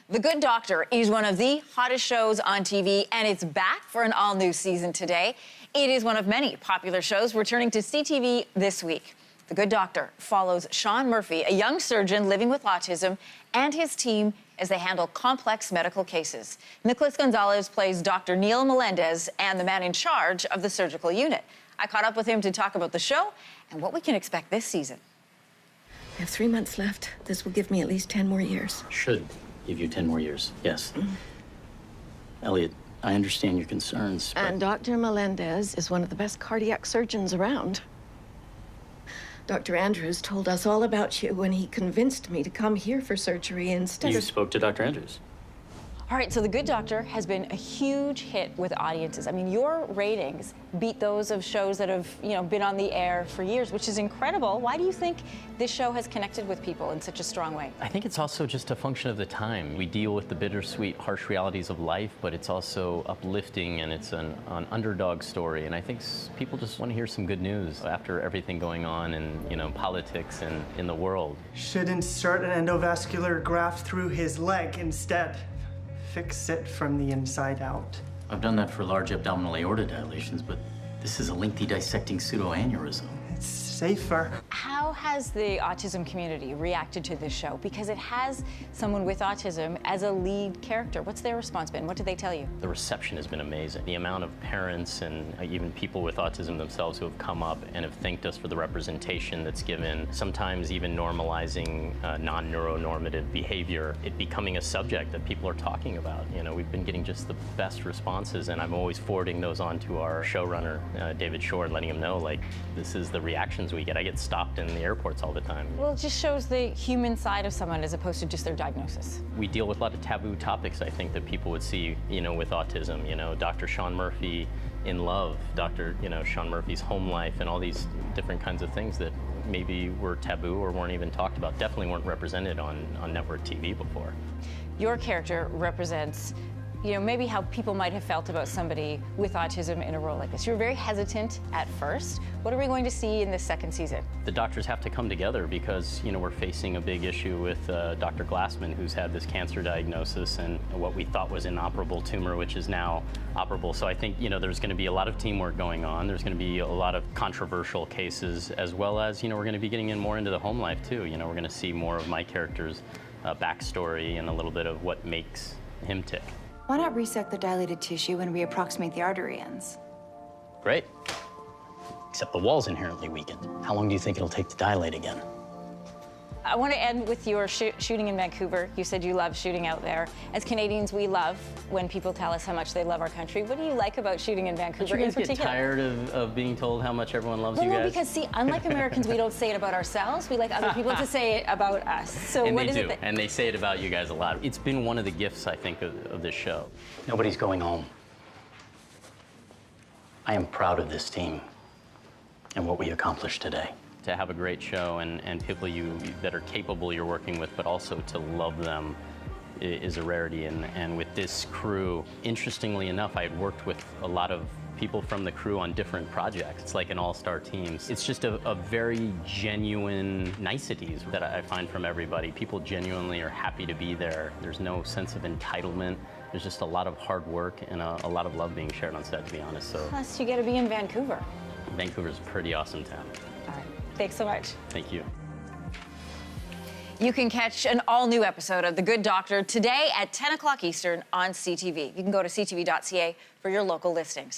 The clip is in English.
The Good Doctor is one of the hottest shows on TV, and it's back for an all-new season today. It is one of many popular shows returning to CTV this week. The Good Doctor follows Sean Murphy, a young surgeon living with autism, and his team as they handle complex medical cases. Nicholas Gonzalez plays Dr. Neil Melendez and the man in charge of the surgical unit. I caught up with him to talk about the show and what we can expect this season. I have 3 months left. This will give me at least 10 more years. Should give you 10 more years, yes. Elliot, I understand your concerns, but... And Dr. Melendez is one of the best cardiac surgeons around. Dr. Andrews told us all about you when he convinced me to come here for surgery instead You of... spoke to Dr. Andrews? All right, so The Good Doctor has been a huge hit with audiences. I mean, your ratings beat those of shows that have, been on the air for years, which is incredible. Why do you think this show has connected with people in such a strong way? I think it's also just a function of the time. We deal with the bittersweet, harsh realities of life, but it's also uplifting, and it's an underdog story. And I think people just want to hear some good news after everything going on in, politics and in the world. Should insert an endovascular graft through his leg instead. Fix it from the inside out. I've done that for large abdominal aorta dilations, but this is a lengthy dissecting pseudoaneurysm. It's safer. How has the autism community reacted to this show? Because it has someone with autism as a lead character. What's their response been? What did they tell you? The reception has been amazing. The amount of parents and even people with autism themselves who have come up and have thanked us for the representation that's given, sometimes even normalizing non-neuronormative behavior, it becoming a subject that people are talking about. We've been getting just the best responses, and I'm always forwarding those on to our showrunner, David Shore, and letting him know, like, this is the reactions we get. I get stopped in the airports all the time. Well, it just shows the human side of someone as opposed to just their diagnosis. We deal with a lot of taboo topics, I think, that people would see, with autism. Dr. Sean Murphy in Love, Dr. Sean Murphy's home life, and all these different kinds of things that maybe were taboo or weren't even talked about, definitely weren't represented on network TV before. Your character represents maybe how people might have felt about somebody with autism in a role like this. You were very hesitant at first. What are we going to see in this second season? The doctors have to come together because, we're facing a big issue with Dr. Glassman, who's had this cancer diagnosis and what we thought was an inoperable tumor, which is now operable. So I think, there's going to be a lot of teamwork going on. There's going to be a lot of controversial cases, as well as, we're going to be getting in more into the home life, too. We're going to see more of my character's backstory and a little bit of what makes him tick. Why not resect the dilated tissue and reapproximate the artery ends? Great. Except the wall's inherently weakened. How long do you think it'll take to dilate again? I want to end with your shooting in Vancouver. You said you love shooting out there. As Canadians, we love when people tell us how much they love our country. What do you like about shooting in Vancouver in particular? Get tired of being told how much everyone loves you guys? No, because see, unlike Americans, we don't say it about ourselves. We like other people to say it about us. So and what they is do, it and they say it about you guys a lot. It's been one of the gifts, I think, of this show. Nobody's going home. I am proud of this team and what we accomplished today. To have a great show and people that are capable you're working with, but also to love them is a rarity. And with this crew, interestingly enough, I had worked with a lot of people from the crew on different projects. It's like an all-star team. It's just a very genuine niceties that I find from everybody. People genuinely are happy to be there. There's no sense of entitlement. There's just a lot of hard work and a lot of love being shared on set, to be honest. So Plus, you get to be in Vancouver. Vancouver's a pretty awesome town. All right. Thanks so much. Thank you. You can catch an all-new episode of The Good Doctor today at 10 o'clock Eastern on CTV. You can go to ctv.ca for your local listings.